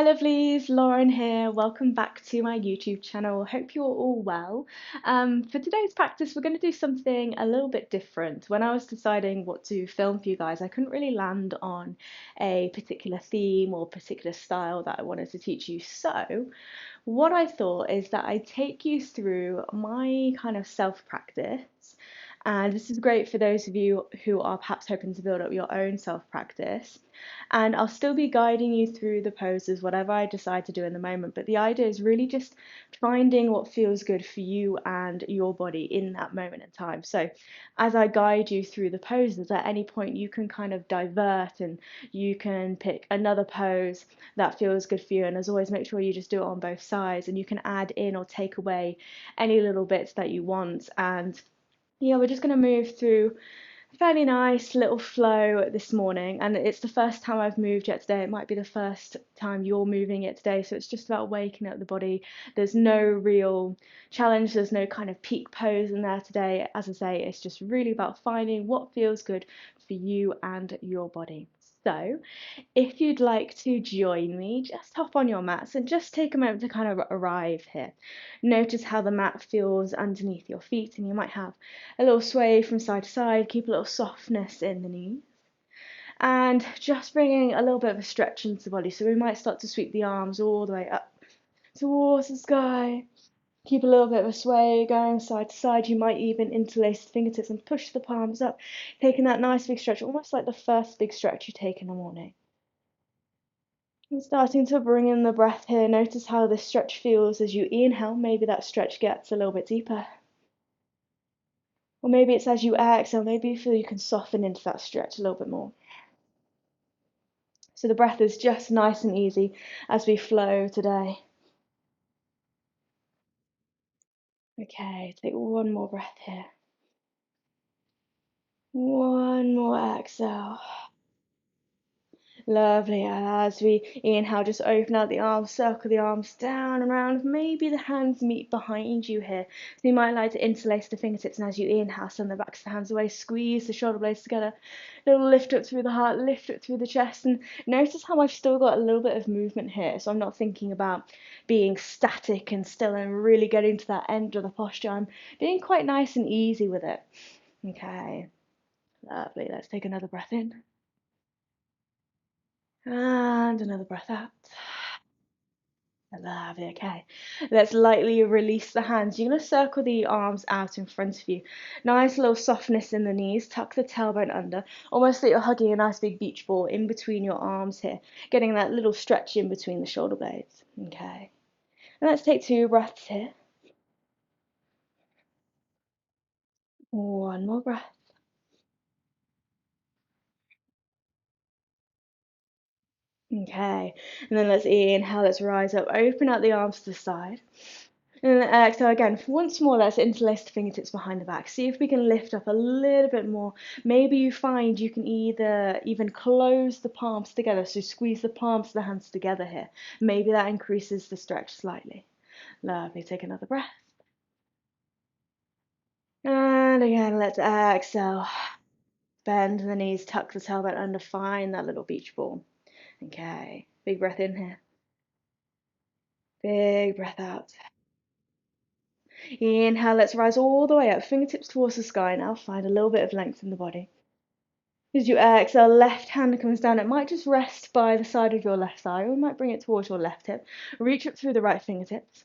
Lovelies, Lauren here. Welcome back to my YouTube channel. Hope you're all well. For today's practice, we're going to do something a little bit different. When I was deciding what to film for you guys, I couldn't really land on a particular theme or particular style that I wanted to teach you. So what I thought is that I'd take you through my kind of self-practice. And this is great for those of you who are perhaps hoping to build up your own self-practice. And I'll still be guiding you through the poses, whatever I decide to do in the moment. But the idea is really just finding what feels good for you and your body in that moment in time. So as I guide you through the poses, at any point you can kind of divert and you can pick another pose that feels good for you. And as always, make sure you just do it on both sides, and you can add in or take away any little bits that you want. And yeah, we're just going to move through a fairly nice little flow this morning, and it's the first time I've moved yet today. It might be the first time you're moving it today, so it's just about waking up the body. There's no real challenge, there's no kind of peak pose in there today. As I say, it's just really about finding what feels good for you and your body. So if you'd like to join me, just hop on your mats and just take a moment to kind of arrive here. Notice how the mat feels underneath your feet, and you might have a little sway from side to side. Keep a little softness in the knees. And just bringing a little bit of a stretch into the body. So we might start to sweep the arms all the way up towards the sky. Keep a little bit of a sway going side to side. You might even interlace the fingertips and push the palms up, taking that nice big stretch, almost like the first big stretch you take in the morning. And starting to bring in the breath here. Notice how this stretch feels as you inhale. Maybe that stretch gets a little bit deeper. Or maybe it's as you exhale, maybe you feel you can soften into that stretch a little bit more. So the breath is just nice and easy as we flow today. Okay, take one more breath here. One more exhale. Lovely. As we inhale, just open out the arms, circle the arms down and around. Maybe the hands meet behind you here. So you might like to interlace the fingertips, and as you inhale, send the backs of the hands away, squeeze the shoulder blades together. Little lift up through the heart, lift up through the chest, and notice how I've still got a little bit of movement here. So I'm not thinking about being static and still and really getting to that end of the posture. I'm being quite nice and easy with it. Okay, lovely. Let's take another breath in. And another breath out. Lovely, okay. Let's lightly release the hands. You're going to circle the arms out in front of you. Nice little softness in the knees. Tuck the tailbone under. Almost like you're hugging a nice big beach ball in between your arms here. Getting that little stretch in between the shoulder blades. Okay. And let's take 2 breaths here. One more breath. Okay. And then let's inhale. Let's rise up. Open out the arms to the side. And then exhale again. Once more, let's interlace the fingertips behind the back. See if we can lift up a little bit more. Maybe you find you can either even close the palms together, so squeeze the palms of the hands together here. Maybe that increases the stretch slightly. Lovely. Take another breath. And again, let's exhale. Bend the knees, tuck the tailbone under, find that little beach ball. Okay. Big breath in here. Big breath out. Inhale, let's rise all the way up, fingertips towards the sky now. Find a little bit of length in the body. As you exhale, left hand comes down. It might just rest by the side of your left thigh, or you might bring it towards your left hip. Reach up through the right fingertips.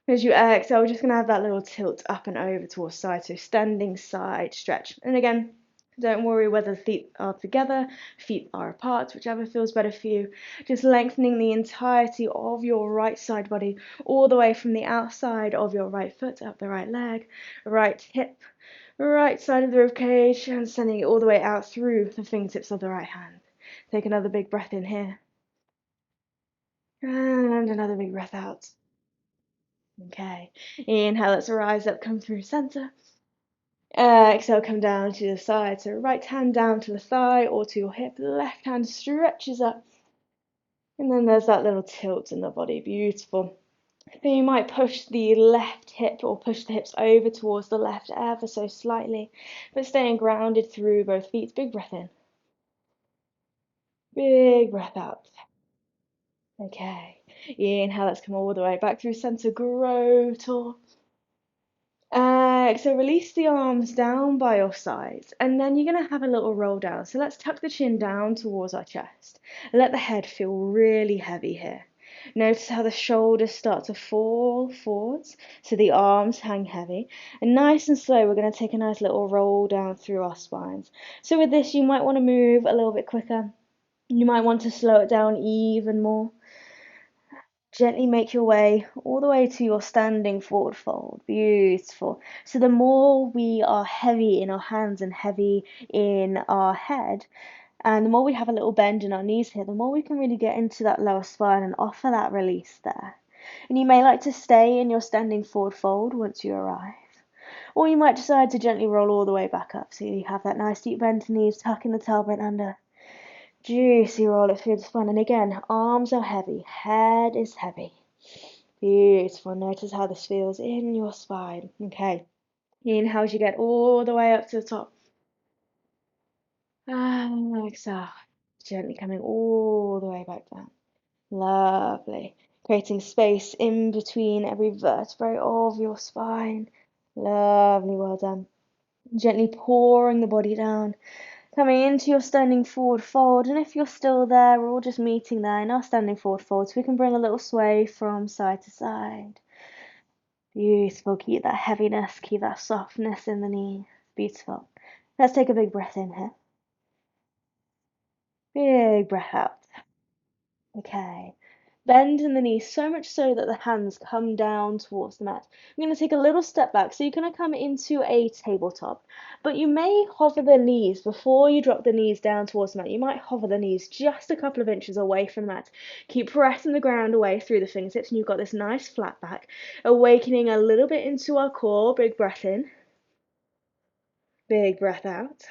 As you exhale, we're just going to have that little tilt up and over towards side, so standing side stretch. And again, don't worry whether the feet are together, feet are apart, whichever feels better for you. Just lengthening the entirety of your right side body, all the way from the outside of your right foot, up the right leg, right hip, right side of the rib cage, and sending it all the way out through the fingertips of the right hand. Take another big breath in here. And another big breath out. Okay. Inhale, let's rise up, come through center. Exhale, come down to the side. So right hand down to the thigh or to your hip. Left hand stretches up. And then there's that little tilt in the body. Beautiful. Then you might push the left hip or push the hips over towards the left ever so slightly, but staying grounded through both feet. Big breath in. Big breath out. Okay. Inhale, let's come all the way back through center, grow tall. Exhale, release the arms down by your sides, and then you're going to have a little roll down. So let's tuck the chin down towards our chest. Let the head feel really heavy here. Notice how the shoulders start to fall forwards, so the arms hang heavy. And nice and slow, we're going to take a nice little roll down through our spines. So with this, you might want to move a little bit quicker. You might want to slow it down even more. Gently make your way all the way to your standing forward fold. Beautiful. So the more we are heavy in our hands and heavy in our head, and the more we have a little bend in our knees here, the more we can really get into that lower spine and offer that release there. And you may like to stay in your standing forward fold once you arrive. Or you might decide to gently roll all the way back up. So you have that nice deep bend to knees, tucking the tailbone under. Juicy roll it through the spine. And again, arms are heavy, head is heavy. Beautiful. Notice how this feels in your spine. Okay. Inhale as you get all the way up to the top. And exhale. Gently coming all the way back down. Lovely. Creating space in between every vertebrae of your spine. Lovely. Well done. Gently pouring the body down. Coming into your standing forward fold, and if you're still there, we're all just meeting there in our standing forward fold, so we can bring a little sway from side to side. Beautiful. Keep that heaviness, keep that softness in the knee. Beautiful. Let's take a big breath in here. Big breath out. Okay. Bend in the knees so much so that the hands come down towards the mat. I'm going to take a little step back. So you're going to come into a tabletop, but you may hover the knees before you drop the knees down towards the mat. You might hover the knees just a couple of inches away from the mat. Keep pressing the ground away through the fingertips, and you've got this nice flat back. Awakening a little bit into our core. Big breath in. Big breath out.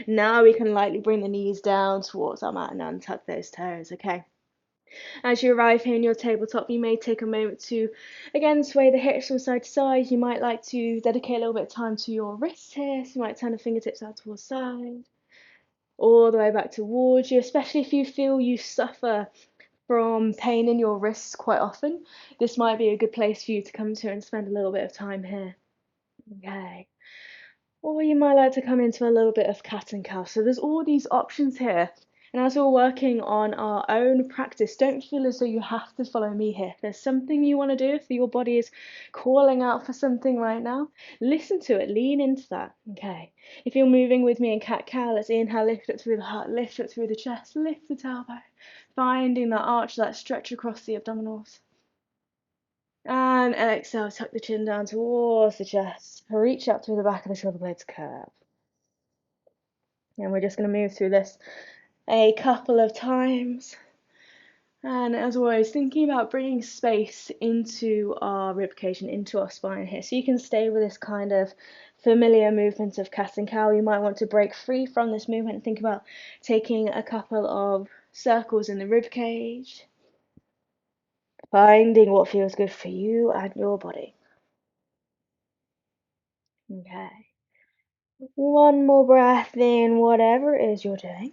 Now we can lightly bring the knees down towards our mat and untuck those toes, okay? As you arrive here in your tabletop, you may take a moment to, again, sway the hips from side to side. You might like to dedicate a little bit of time to your wrists here, so you might turn the fingertips out towards side, all the way back towards you, especially if you feel you suffer from pain in your wrists quite often. This might be a good place for you to come to and spend a little bit of time here. Okay. Or you might like to come into a little bit of cat and cow. So there's all these options here. And as we're working on our own practice, don't feel as though you have to follow me here. If there's something you want to do, if your body is calling out for something right now, listen to it, lean into that. Okay. If you're moving with me in cat cow, let's inhale, lift it through the heart, lift it through the chest, lift the tailbone, finding that arch, that stretch across the abdominals. And exhale, tuck the chin down towards the chest. Reach up through the back of the shoulder blades, curve. And we're just going to move through this a couple of times. And as always, thinking about bringing space into our ribcage and into our spine here. So you can stay with this kind of familiar movement of cat and cow. You might want to break free from this movement and think about taking a couple of circles in the ribcage. Finding what feels good for you and your body. Okay. One more breath in, whatever it is you're doing.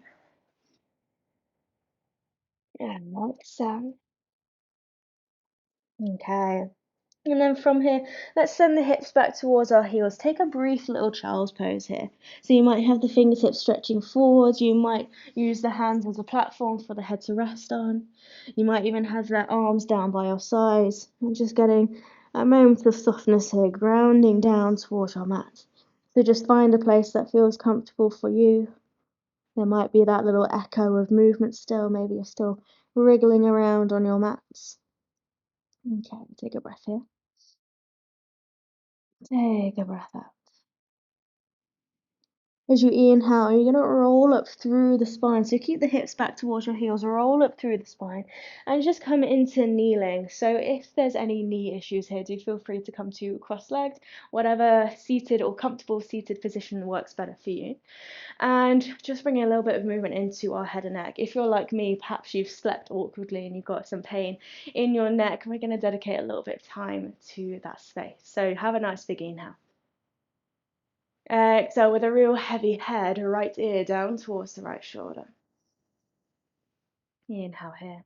And exhale. Okay. And then from here, let's send the hips back towards our heels. Take a brief little child's pose here. So you might have the fingertips stretching forwards. You might use the hands as a platform for the head to rest on. You might even have the arms down by your sides. And just getting a moment of softness here, grounding down towards our mat. So just find a place that feels comfortable for you. There might be that little echo of movement still. Maybe you're still wriggling around on your mats. Okay, take a breath here. Take a breath out. As you inhale, you're going to roll up through the spine. So keep the hips back towards your heels, roll up through the spine, and just come into kneeling. So if there's any knee issues here, do feel free to come to cross-legged, whatever seated or comfortable seated position works better for you. And just bringing a little bit of movement into our head and neck. If you're like me, perhaps you've slept awkwardly and you've got some pain in your neck, we're going to dedicate a little bit of time to that space. So have a nice big inhale. Exhale with a real heavy head, right ear down towards the right shoulder. Inhale here.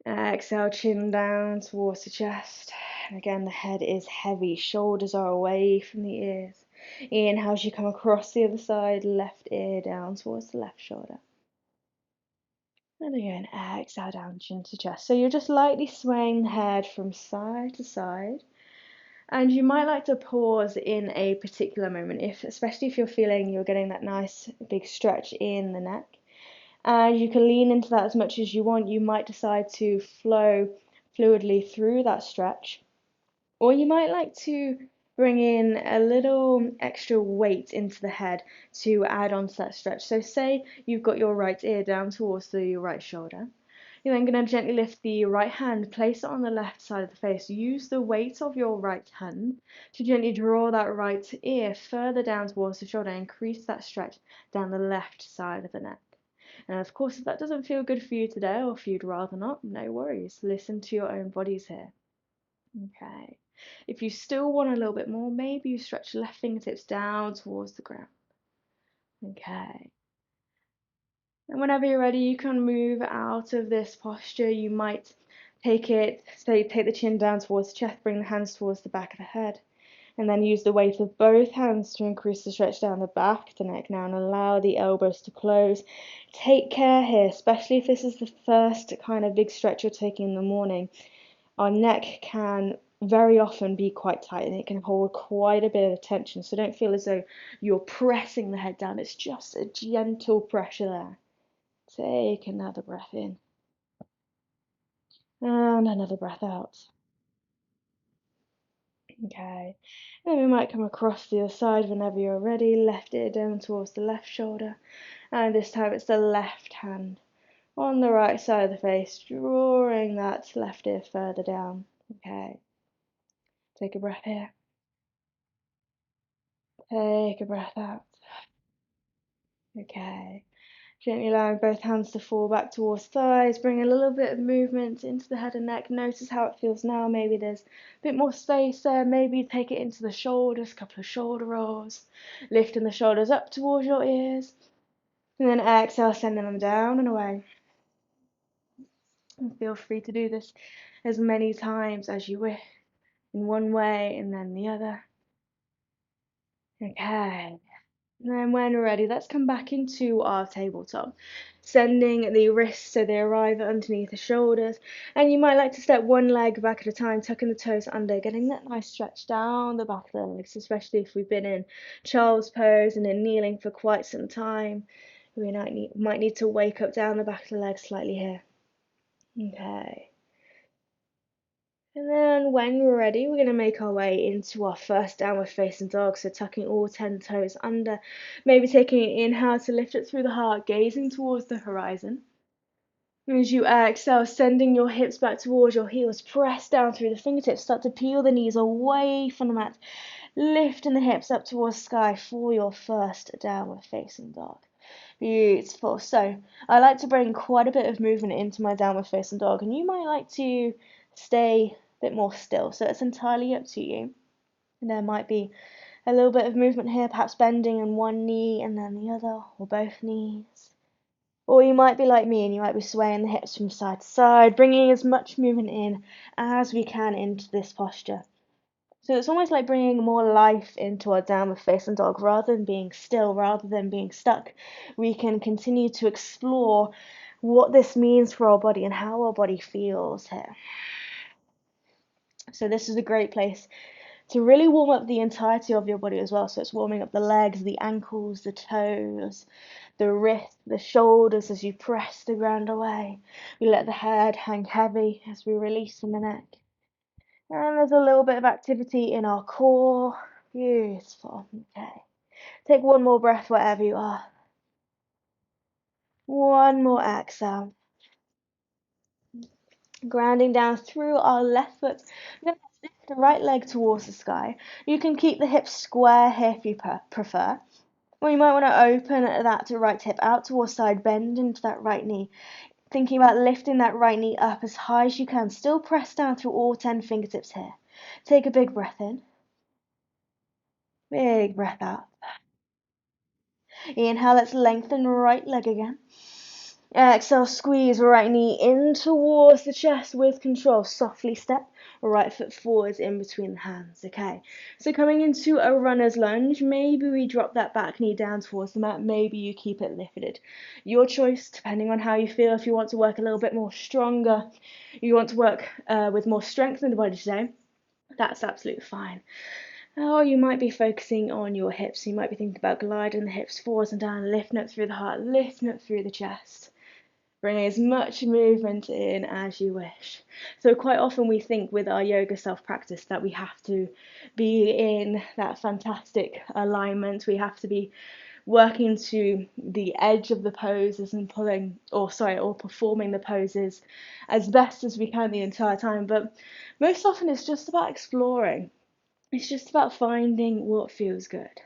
Exhale, chin down towards the chest. And again, the head is heavy, shoulders are away from the ears. Inhale as you come across the other side, left ear down towards the left shoulder. And again, exhale down, chin to chest. So you're just lightly swaying the head from side to side. And you might like to pause in a particular moment, especially if you're feeling you're getting that nice big stretch in the neck. And you can lean into that as much as you want. You might decide to flow fluidly through that stretch. Or you might like to bring in a little extra weight into the head to add on to that stretch. So say you've got your right ear down towards the right shoulder. You're then going to gently lift the right hand, place it on the left side of the face. Use the weight of your right hand to gently draw that right ear further down towards the shoulder. Increase that stretch down the left side of the neck. And of course, if that doesn't feel good for you today, or if you'd rather not, no worries. Listen to your own bodies here. Okay. If you still want a little bit more, maybe you stretch the left fingertips down towards the ground. Okay. And whenever you're ready, you can move out of this posture. You might take the chin down towards the chest, bring the hands towards the back of the head, and then use the weight of both hands to increase the stretch down the back of the neck now, and allow the elbows to close. Take care here, especially if this is the first kind of big stretch you're taking in the morning. Our neck can very often be quite tight and it can hold quite a bit of tension, so don't feel as though you're pressing the head down. It's just a gentle pressure there. Take another breath in and another breath out. Okay, and then we might come across the other side whenever you're ready. Left ear down towards the left shoulder, and this time it's the left hand on the right side of the face, drawing that left ear further down. Okay, take a breath here. Take a breath out. Okay. Gently allowing both hands to fall back towards thighs. Bring a little bit of movement into the head and neck. Notice how it feels now. Maybe there's a bit more space there. Maybe take it into the shoulders, a couple of shoulder rolls. Lifting the shoulders up towards your ears. And then exhale, sending them down and away. And feel free to do this as many times as you wish. In one way and then the other. Okay. And then when we're ready, let's come back into our tabletop. Sending the wrists so they arrive underneath the shoulders. And you might like to step one leg back at a time, tucking the toes under, getting that nice stretch down the back of the legs, especially if we've been in child's pose and in kneeling for quite some time. We might need to wake up down the back of the legs slightly here. Okay. And then when we're ready, we're going to make our way into our first downward facing dog. So tucking all 10 toes under, maybe taking an inhale to lift it through the heart, gazing towards the horizon. And as you exhale, sending your hips back towards your heels, press down through the fingertips, start to peel the knees away from the mat, lifting the hips up towards the sky for your first downward facing dog. Beautiful. So I like to bring quite a bit of movement into my downward facing dog, and you might like to stay bit more still, so it's entirely up to you. And there might be a little bit of movement here, perhaps bending in one knee and then the other, or both knees. Or you might be like me and you might be swaying the hips from side to side, bringing as much movement in as we can into this posture. So it's almost like bringing more life into our downward facing dog. Rather than being still, rather than being stuck, we can continue to explore what this means for our body and how our body feels here. So this is a great place to really warm up the entirety of your body as well. So it's warming up the legs, the ankles, the toes, the wrists, the shoulders as you press the ground away. We let the head hang heavy as we release from the neck. And there's a little bit of activity in our core. Beautiful. Okay. Take one more breath wherever you are. One more exhale. Grounding down through our left foot. We're going to lift the right leg towards the sky. You can keep the hips square here if you prefer. Or you might want to open that right hip out towards side, bend into that right knee. Thinking about lifting that right knee up as high as you can. Still press down through all 10 fingertips here. Take a big breath in. Big breath out. Inhale, let's lengthen right leg again. Exhale, squeeze right knee in towards the chest with control. Softly step right foot forwards in between the hands. Okay, so coming into a runner's lunge, maybe we drop that back knee down towards the mat. Maybe you keep it lifted. Your choice, depending on how you feel. If you want to work a little bit more stronger, you want to work with more strength in the body today, that's absolutely fine. Or you might be focusing on your hips. You might be thinking about gliding the hips forwards and down, lifting up through the heart, lifting up through the chest. Bring as much movement in as you wish. So quite often we think with our yoga self-practice that we have to be in that fantastic alignment. We have to be working to the edge of the poses and or performing the poses as best as we can the entire time. But most often it's just about exploring. It's just about finding what feels good.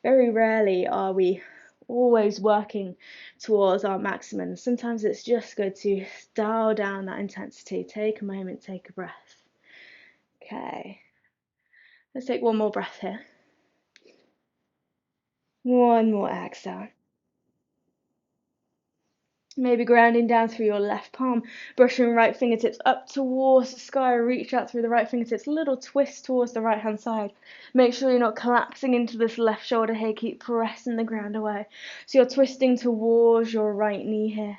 Very rarely are we always working towards our maximum. Sometimes it's just good to dial down that intensity. Take a moment, take a breath. Okay, let's take one more breath here. One more exhale. Maybe grounding down through your left palm, brushing right fingertips up towards the sky, reach out through the right fingertips, little twist towards the right hand side. Make sure you're not collapsing into this left shoulder here, keep pressing the ground away. So you're twisting towards your right knee here.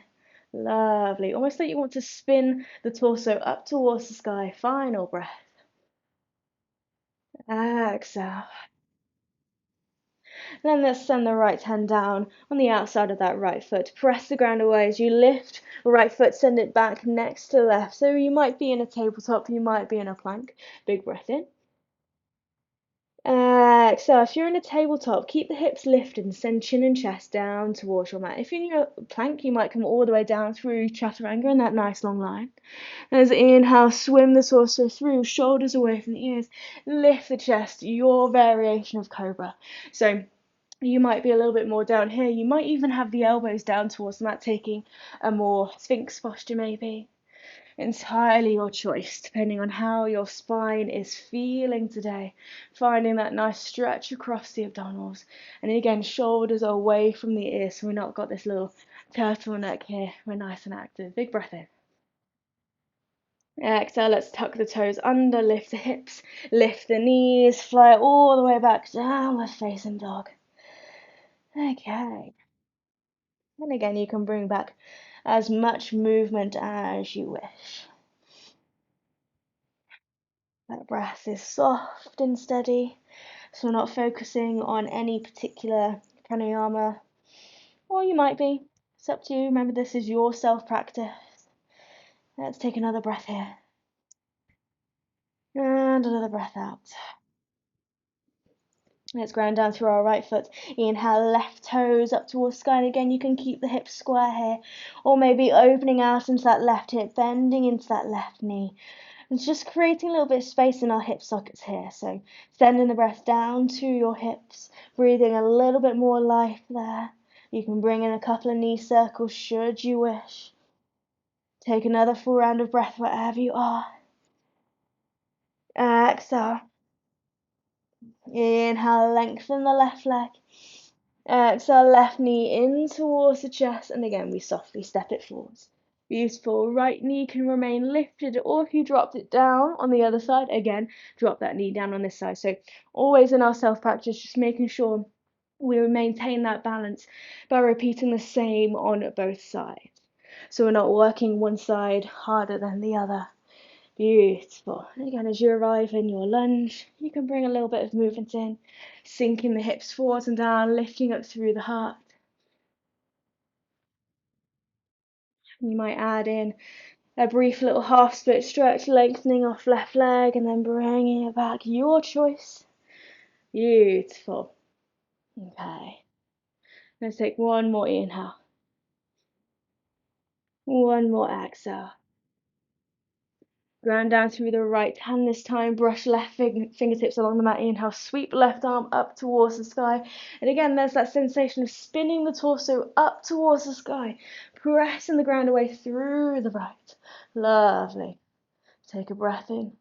Lovely, almost like you want to spin the torso up towards the sky. Final breath. Exhale. Then let's send the right hand down on the outside of that right foot. Press the ground away as you lift right foot, send it back next to left. So you might be in a tabletop, you might be in a plank. Big breath in. Exhale. If you're in a tabletop, keep the hips lifted and send chin and chest down towards your mat. If you're in your plank, you might come all the way down through chaturanga in that nice long line. As inhale, swim the torso through, shoulders away from the ears. Lift the chest, your variation of cobra. So you might be a little bit more down here. You might even have the elbows down towards the mat, taking a more sphinx posture maybe. Entirely your choice, depending on how your spine is feeling today. Finding that nice stretch across the abdominals. And again, shoulders away from the ears, so we're not got this little turtleneck here. We're nice and active. Big breath in. Exhale, let's tuck the toes under, lift the hips, lift the knees, fly all the way back, downward facing dog. Okay. And again, you can bring back as much movement as you wish. That breath is soft and steady, so we're not focusing on any particular pranayama, or you might be. It's up to you. Remember, this is your self-practice. Let's take another breath here. And another breath out. Let's ground down through our right foot. Inhale, left toes up towards sky. And again, you can keep the hips square here. Or maybe opening out into that left hip, bending into that left knee. It's just creating a little bit of space in our hip sockets here. So sending the breath down to your hips. Breathing a little bit more life there. You can bring in a couple of knee circles should you wish. Take another full round of breath wherever you are. Exhale. Inhale, lengthen the left leg. Exhale, left knee in towards the chest, and again we softly step it forwards. Beautiful. Right knee can remain lifted, or if you dropped it down on the other side, again, drop that knee down on this side. So always in our self-practice, just making sure we maintain that balance by repeating the same on both sides. So we're not working one side harder than the other. Beautiful. And again, as you arrive in your lunge, you can bring a little bit of movement in, sinking the hips forwards and down, lifting up through the heart. You might add in a brief little half split stretch, lengthening off left leg and then bringing it back. Your choice. Beautiful. Okay. Let's take one more inhale. One more exhale. Ground down through the right hand this time. Brush left fingertips along the mat. Inhale, sweep left arm up towards the sky. And again, there's that sensation of spinning the torso up towards the sky. Pressing the ground away through the right. Lovely. Take a breath in.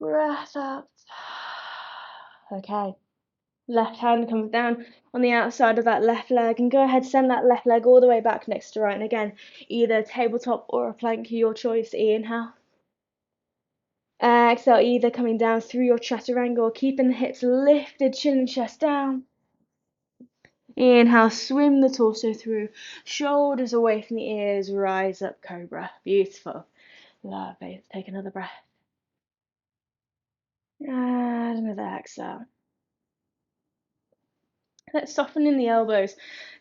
Breath out. Okay. Left hand comes down on the outside of that left leg, and go ahead, send that left leg all the way back next to right. And again, either tabletop or a plank, your choice. Inhale. Exhale, either coming down through your chaturanga or keeping the hips lifted, chin and chest down. Inhale, swim the torso through, shoulders away from the ears, rise up, cobra. Beautiful. Lovely. Let's take another breath. And another exhale. Let's soften in the elbows.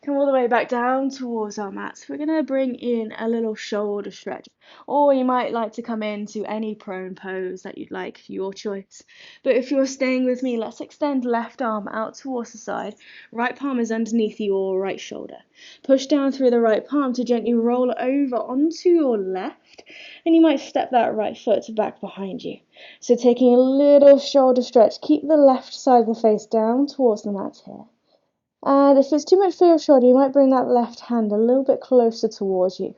Come all the way back down towards our mats. We're going to bring in a little shoulder stretch. Or you might like to come into any prone pose that you'd like, your choice. But if you're staying with me, let's extend left arm out towards the side. Right palm is underneath your right shoulder. Push down through the right palm to gently roll over onto your left. And you might step that right foot back behind you. So taking a little shoulder stretch, keep the left side of the face down towards the mat here. And if it's too much for your shoulder, you might bring that left hand a little bit closer towards you.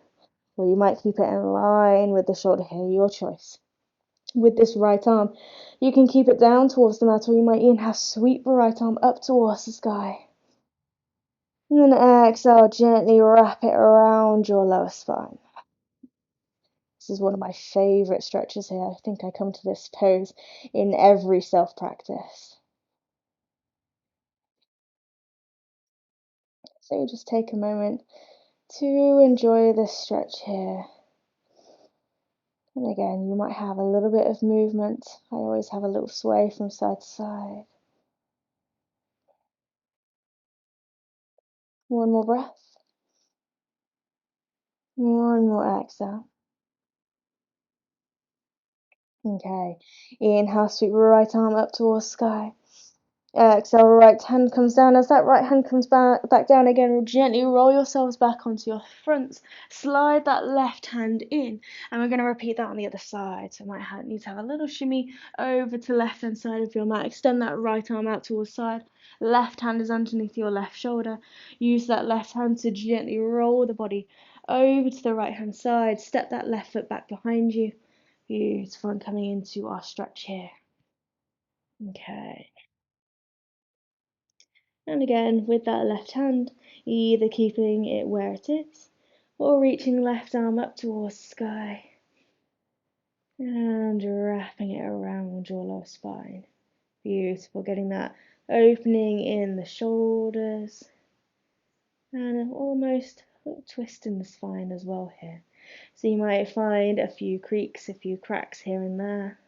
Or you might keep it in line with the shoulder here, your choice. With this right arm, you can keep it down towards the mat, or you might inhale, sweep the right arm up towards the sky. And then exhale, gently wrap it around your lower spine. This is one of my favorite stretches here. I think I come to this pose in every self-practice. So you just take a moment to enjoy this stretch here. And again, you might have a little bit of movement. I always have a little sway from side to side. One more breath. One more exhale. Okay. Inhale, sweep your right arm up towards sky. Exhale, right hand comes down. As that right hand comes back down again, gently roll yourselves back onto your fronts. Slide that left hand in. And we're going to repeat that on the other side. So I might need to have a little shimmy over to the left hand side of your mat. Extend that right arm out towards the side. Left hand is underneath your left shoulder. Use that left hand to gently roll the body over to the right hand side. Step that left foot back behind you. Beautiful. And coming into our stretch here. Okay. And again, with that left hand, either keeping it where it is, or reaching left arm up towards the sky, and wrapping it around your lower spine. Beautiful, getting that opening in the shoulders, and almost a little twist in the spine as well here. So you might find a few creaks, a few cracks here and there.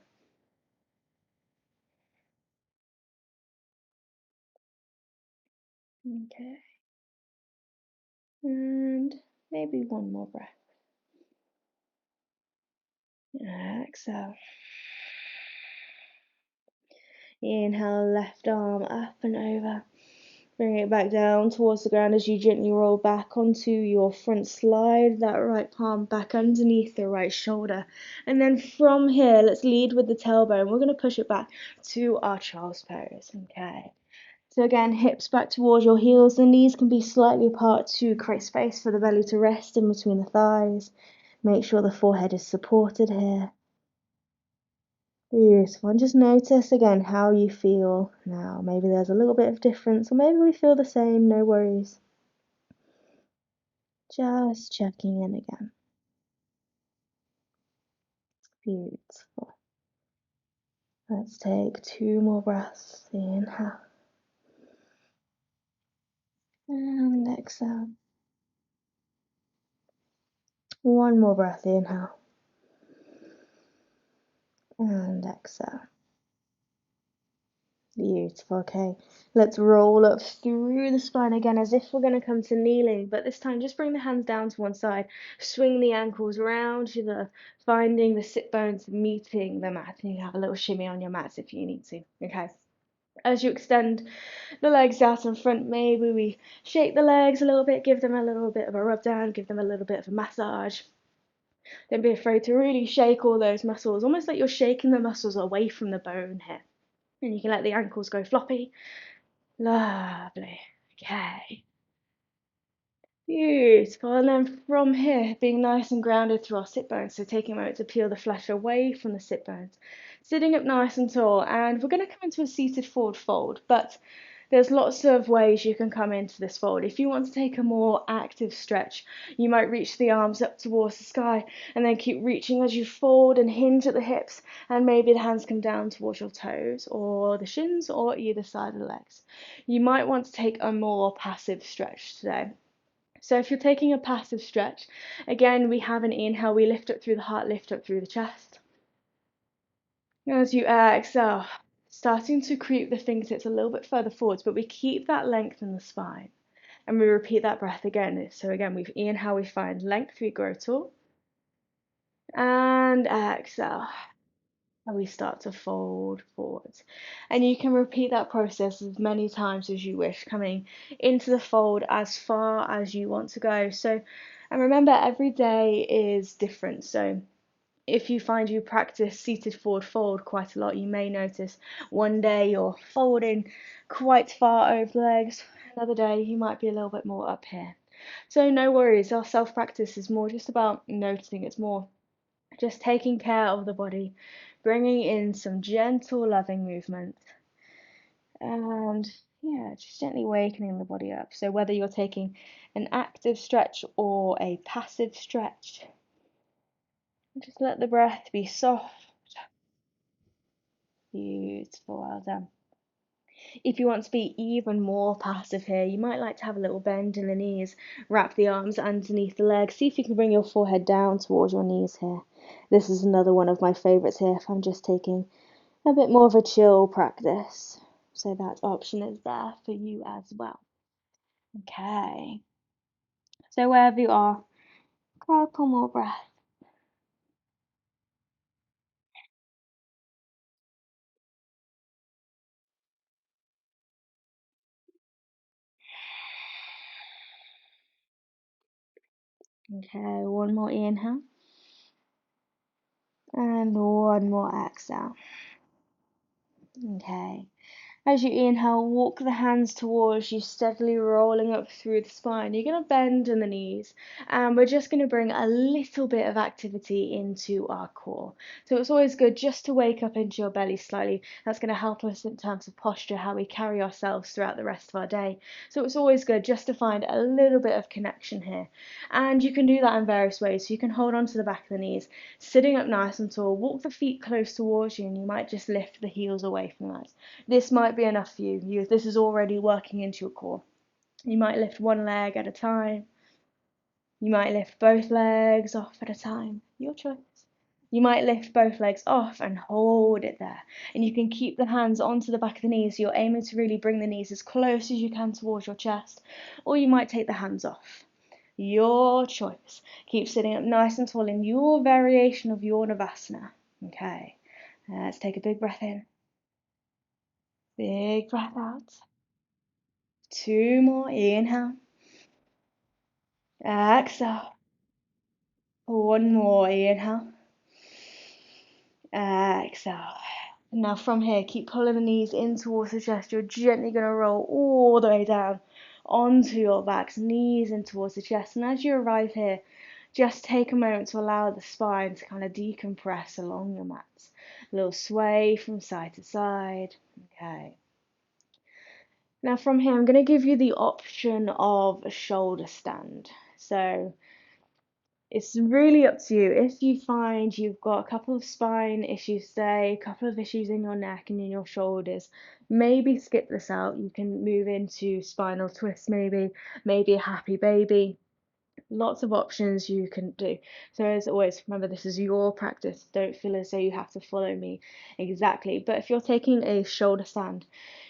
Okay. And maybe one more breath. Exhale. Inhale, left arm up and over. Bring it back down towards the ground as you gently roll back onto your front. Slide that right palm back underneath the right shoulder. And then from here, let's lead with the tailbone. We're going to push it back to our child's pose. Okay. So again, hips back towards your heels. The knees can be slightly apart to create space for the belly to rest in between the thighs. Make sure the forehead is supported here. Beautiful. And just notice again how you feel now. Maybe there's a little bit of difference, or maybe we feel the same, no worries. Just checking in again. Beautiful. Let's take 2 more breaths. Inhale. And exhale. 1 more breath. Inhale. And exhale. Beautiful. Okay, let's roll up through the spine again as if we're going to come to kneeling, but this time just bring the hands down to one side, swing the ankles round to the finding the sit bones meeting the mat, and you have a little shimmy on your mats if you need to. Okay, as you extend the legs out in front, maybe we shake the legs a little bit, give them a little bit of a rub down, give them a little bit of a massage. Don't be afraid to really shake all those muscles, almost like you're shaking the muscles away from the bone here. And you can let the ankles go floppy. Lovely. Okay. Beautiful. And then from here, being nice and grounded through our sit bones. So taking a moment to peel the flesh away from the sit bones. Sitting up nice and tall. And we're going to come into a seated forward fold. But There's lots of ways you can come into this fold. If you want to take a more active stretch, you might reach the arms up towards the sky and then keep reaching as you fold and hinge at the hips, and maybe the hands come down towards your toes or the shins or either side of the legs. You might want to take a more passive stretch today. So if you're taking a passive stretch, again, we have an inhale, we lift up through the heart, lift up through the chest. As you exhale, starting to creep the fingertips a little bit further forwards, but we keep that length in the spine. And we repeat that breath again. So again, we inhale, we find length, we grow tall. And exhale. And we start to fold forwards. And you can repeat that process as many times as you wish, coming into the fold as far as you want to go. So, and remember, every day is different. So if you find you practice seated forward fold quite a lot, you may notice one day you're folding quite far over the legs, another day you might be a little bit more up here. So no worries, our self-practice is more just about noticing, it's more just taking care of the body, bringing in some gentle, loving movement, and yeah, just gently awakening the body up. So whether you're taking an active stretch or a passive stretch, just let the breath be soft. Beautiful, well done. If you want to be even more passive here, you might like to have a little bend in the knees, wrap the arms underneath the legs, see if you can bring your forehead down towards your knees here. This is another one of my favourites here if I'm just taking a bit more of a chill practice. So that option is there for you as well. Okay. So wherever you are, grab a couple more breaths. Okay, one more inhale. And one more exhale. Okay. As you inhale, walk the hands towards you, steadily rolling up through the spine. You're going to bend in the knees, and we're just going to bring a little bit of activity into our core. So it's always good just to wake up into your belly slightly. That's going to help us in terms of posture, how we carry ourselves throughout the rest of our day. So it's always good just to find a little bit of connection here. And you can do that in various ways. So you can hold on to the back of the knees, sitting up nice and tall, walk the feet close towards you, and you might just lift the heels away from that. This might be enough for you. This is already working into your core. You might lift one leg at a time. You might lift both legs off at a time. Your choice. You might lift both legs off and hold it there. And you can keep the hands onto the back of the knees. You're aiming to really bring the knees as close as you can towards your chest. Or you might take the hands off. Your choice. Keep sitting up nice and tall in your variation of your Navasana. Okay. Let's take a big breath in. Big breath out. Two more. Inhale. Exhale. One more. Inhale. Exhale. Now from here, keep pulling the knees in towards the chest. You're gently going to roll all the way down onto your backs, knees in towards the chest. And as you arrive here, just take a moment to allow the spine to kind of decompress along the mat. A little sway from side to side. Okay. Now from here, I'm going to give you the option of a shoulder stand. So it's really up to you. If you find you've got a couple of spine issues today, a couple of issues in your neck and in your shoulders, maybe skip this out. You can move into spinal twist, maybe a happy baby. Lots of options you can do. So as always, remember this is your practice. Don't feel as though you have to follow me exactly. But if you're taking a shoulder stand,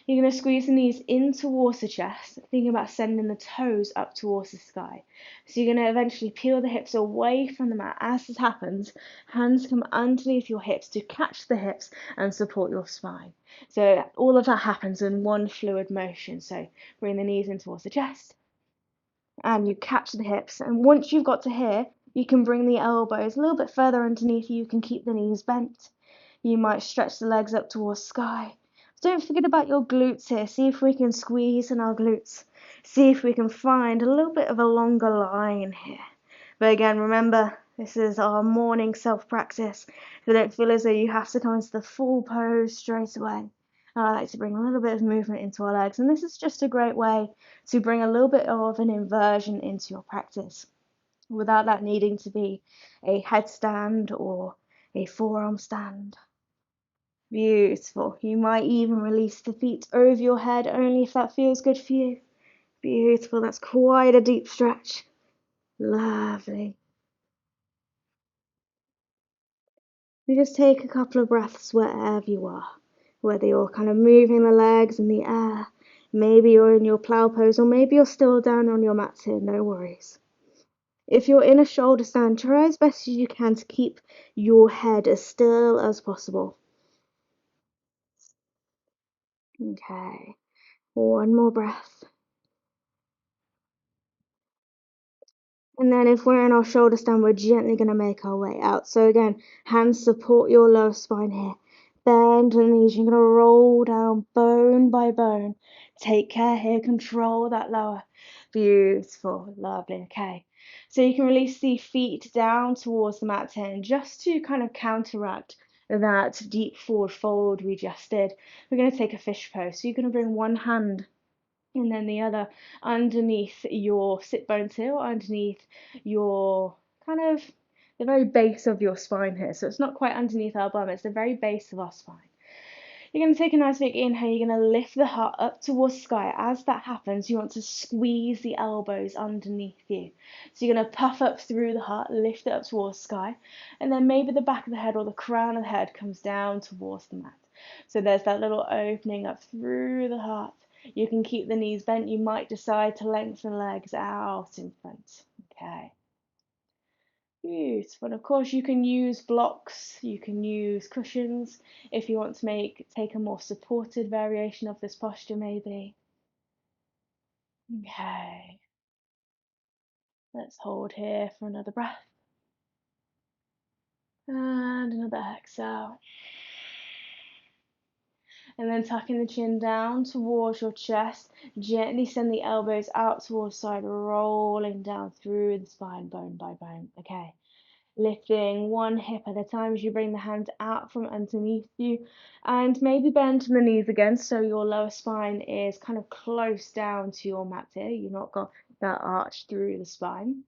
you're going to squeeze the knees in towards the chest, thinking about sending the toes up towards the sky. So you're going to eventually peel the hips away from the mat. As this happens, hands come underneath your hips to catch the hips and support your spine. So all of that happens in one fluid motion. So bring the knees in towards the chest, and you catch the hips. And once you've got to here, you can bring the elbows a little bit further underneath you. You can keep the knees bent. You might stretch the legs up towards sky. Don't forget about your glutes here. See if we can squeeze in our glutes. See if we can find a little bit of a longer line here. But again, remember, this is our morning self-practice. So don't feel as though you have to come into the full pose straight away. I like to bring a little bit of movement into our legs, and this is just a great way to bring a little bit of an inversion into your practice without that needing to be a headstand or a forearm stand. Beautiful. You might even release the feet over your head only if that feels good for you. Beautiful. That's quite a deep stretch. Lovely. You just take a couple of breaths wherever you are, whether you're kind of moving the legs in the air, maybe you're in your plow pose, or maybe you're still down on your mats here, no worries. If you're in a shoulder stand, try as best as you can to keep your head as still as possible. Okay, one more breath. And then if we're in our shoulder stand, we're gently going to make our way out. So again, hands support your lower spine here. Bend the knees. You're going to roll down bone by bone. Take care here. Control that lower. Beautiful. Lovely. Okay. So you can release the feet down towards the mat here. And just to kind of counteract that deep forward fold we just did, we're going to take a fish pose. So you're going to bring one hand and then the other underneath your sit bones here, or underneath your kind of the very base of your spine here. So it's not quite underneath our bum, it's the very base of our spine. You're going to take a nice big inhale. You're going to lift the heart up towards the sky. As that happens, you want to squeeze the elbows underneath you. So you're going to puff up through the heart, lift it up towards the sky, and then maybe the back of the head or the crown of the head comes down towards the mat. So there's that little opening up through the heart. You can keep the knees bent. You might decide to lengthen legs out in front. Okay. Beautiful. And of course, you can use blocks, you can use cushions if you want to take a more supported variation of this posture, maybe. Okay. Let's hold here for another breath. And another exhale. And then tucking the chin down towards your chest. Gently send the elbows out towards the side, rolling down through the spine, bone by bone. Okay. Lifting one hip at a time as you bring the hands out from underneath you, and maybe bend the knees again so your lower spine is kind of close down to your mat here. You've not got that arch through the spine.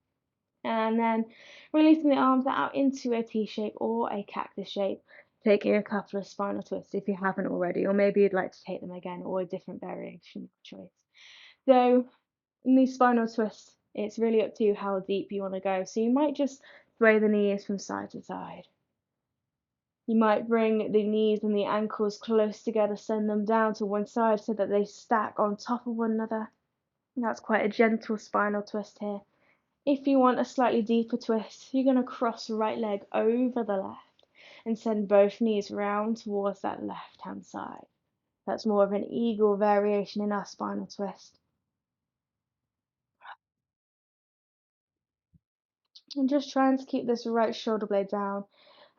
And then releasing the arms out into a T shape or a cactus shape, taking a couple of spinal twists if you haven't already, or maybe you'd like to take them again, or a different variation of choice. So in these spinal twists, it's really up to you how deep you want to go. So you might just sway the knees from side to side. You might bring the knees and the ankles close together, send them down to one side so that they stack on top of one another. That's quite a gentle spinal twist here. If you want a slightly deeper twist, you're going to cross right leg over the left and send both knees round towards that left hand side. That's more of an eagle variation in our spinal twist. And just trying to keep this right shoulder blade down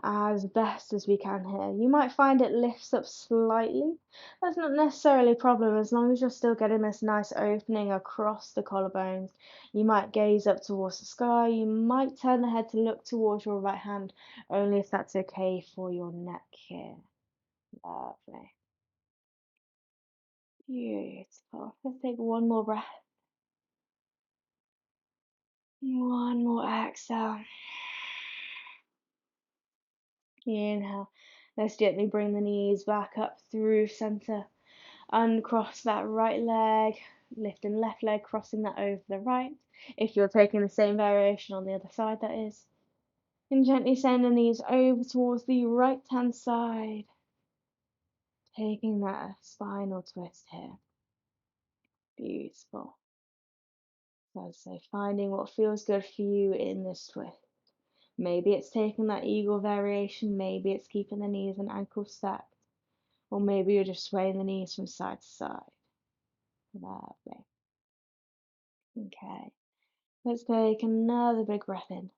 as best as we can here. You might find it lifts up slightly. That's not necessarily a problem as long as you're still getting this nice opening across the collarbones. You might gaze up towards the sky. You might turn the head to look towards your right hand, only if that's okay for your neck here. Lovely. Beautiful. Let's take one more breath. One more exhale. Inhale. Let's gently bring the knees back up through center. Uncross that right leg, lifting left leg, crossing that over the right. If you're taking the same variation on the other side, that is. And gently send the knees over towards the right hand side. Taking that spinal twist here. Beautiful. So finding what feels good for you in this twist. Maybe it's taking that eagle variation, maybe it's keeping the knees and ankles stacked, or maybe you're just swaying the knees from side to side. Lovely. Okay. Let's take another big breath in.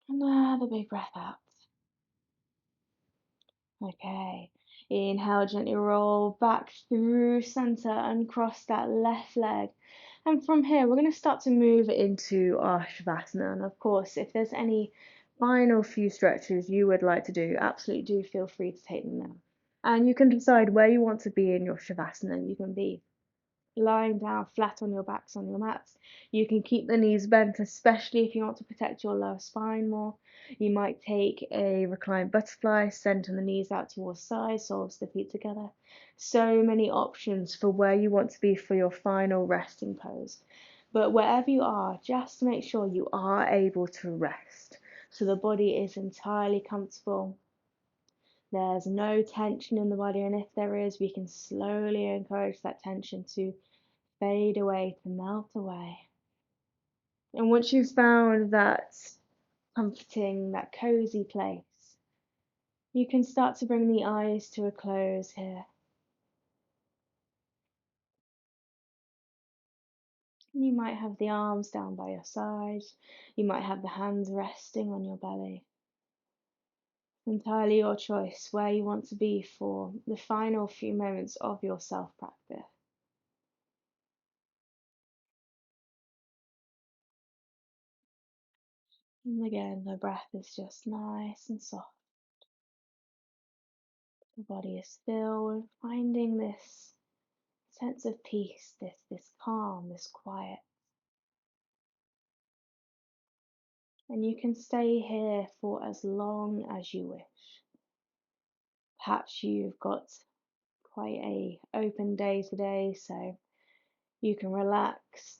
Another big breath out. Okay. Inhale, gently roll back through center and cross that left leg. And from here, we're going to start to move into our Shavasana. And of course, if there's any final few stretches you would like to do, absolutely do feel free to take them now. And you can decide where you want to be in your Shavasana. You can be lying down flat on your backs on your mats. You can keep the knees bent, especially if you want to protect your lower spine more. You might take a reclined butterfly, center the knees out towards sides, soles the feet together. So many options for where you want to be for your final resting pose. But wherever you are, just make sure you are able to rest so the body is entirely comfortable. There's no tension in the body, and if there is, we can slowly encourage that tension to fade away, to melt away. And once you've found that comforting, that cozy place, you can start to bring the eyes to a close here. You might have the arms down by your sides. You might have the hands resting on your belly. Entirely your choice where you want to be for the final few moments of your self-practice. And again, the breath is just nice and soft. The body is still finding this sense of peace, this calm, this quiet. And you can stay here for as long as you wish. Perhaps you've got quite a open day today, so you can relax,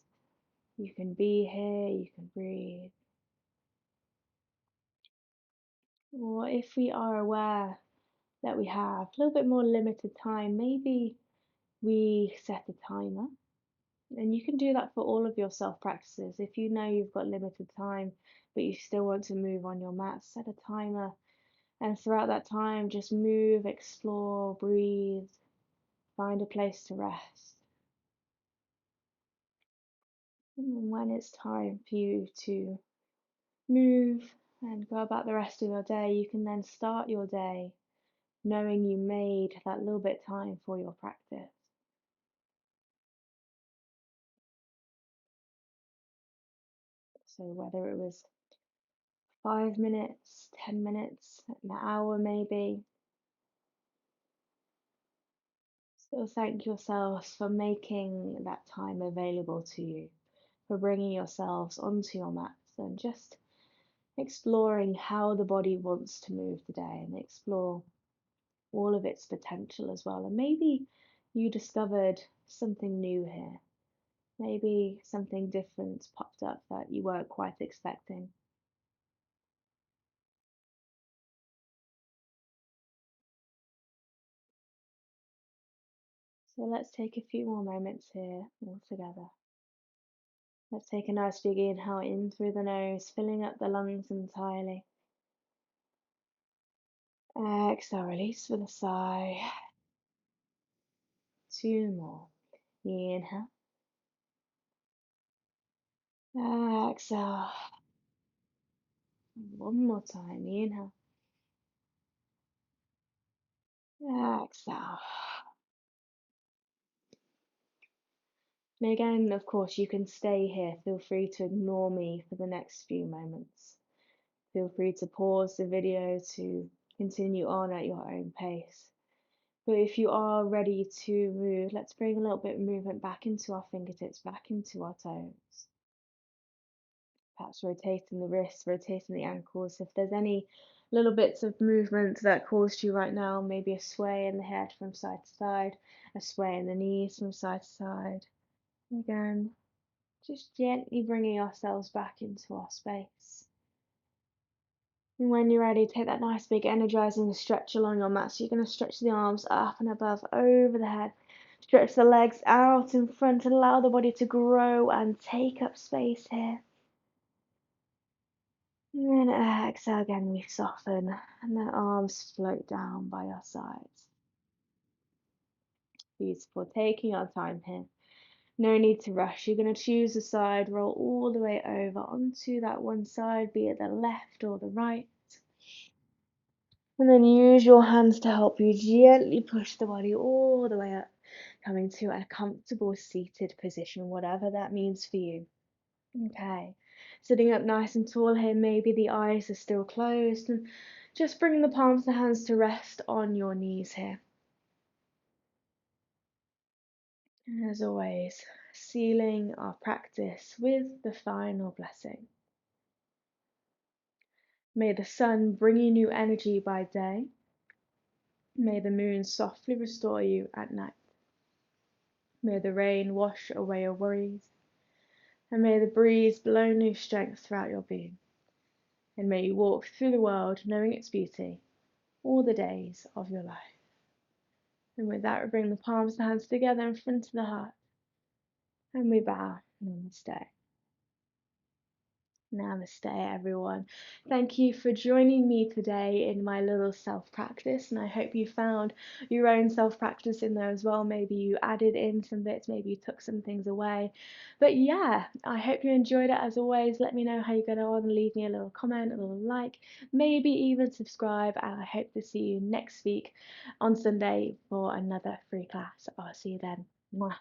you can be here, you can breathe. Or if we are aware that we have a little bit more limited time, maybe we set a timer. And you can do that for all of your self practices. If you know you've got limited time, but you still want to move on your mat, set a timer. And throughout that time, just move, explore, breathe, find a place to rest. And when it's time for you to move and go about the rest of your day, you can then start your day knowing you made that little bit of time for your practice. So whether it was 5 minutes, 10 minutes, an hour maybe, still thank yourselves for making that time available to you, for bringing yourselves onto your mats and just exploring how the body wants to move today and explore all of its potential as well. And maybe you discovered something new here. Maybe something different popped up that you weren't quite expecting. So let's take a few more moments here all together. Let's take a nice big inhale in through the nose, filling up the lungs entirely. Exhale, release with a sigh. Two more. Inhale. Exhale. One more time. Inhale. Exhale. And again, of course, you can stay here. Feel free to ignore me for the next few moments. Feel free to pause the video to continue on at your own pace. But if you are ready to move, let's bring a little bit of movement back into our fingertips, back into our toes. Perhaps rotating the wrists, rotating the ankles. If there's any little bits of movement that caused you right now, maybe a sway in the head from side to side, a sway in the knees from side to side. Again, just gently bringing ourselves back into our space. And when you're ready, take that nice big energizing stretch along your mat. So you're going to stretch the arms up and above, over the head. Stretch the legs out in front and allow the body to grow and take up space here. And then exhale again, we soften and the arms float down by our sides. Beautiful, taking our time here. No need to rush. You're going to choose a side, roll all the way over onto that one side, be it the left or the right. And then use your hands to help you gently push the body all the way up, coming to a comfortable seated position, whatever that means for you. Okay, sitting up nice and tall here, maybe the eyes are still closed, and just bringing the palms of the hands to rest on your knees here. And as always, sealing our practice with the final blessing. May the sun bring you new energy by day. May the moon softly restore you at night. May the rain wash away your worries. And may the breeze blow new strength throughout your being. And may you walk through the world knowing its beauty all the days of your life. And with that, we bring the palms of the hands together in front of the heart. And we bow. Namaste. Namaste, everyone. Thank you for joining me today in my little self practice, and I hope you found your own self practice in there as well. Maybe you added in some bits, maybe you took some things away. But yeah, I hope you enjoyed it. As always, let me know how you get on. Leave me a little comment, a little like, maybe even subscribe. And I hope to see you next week on Sunday for another free class. I'll see you then. Mwah.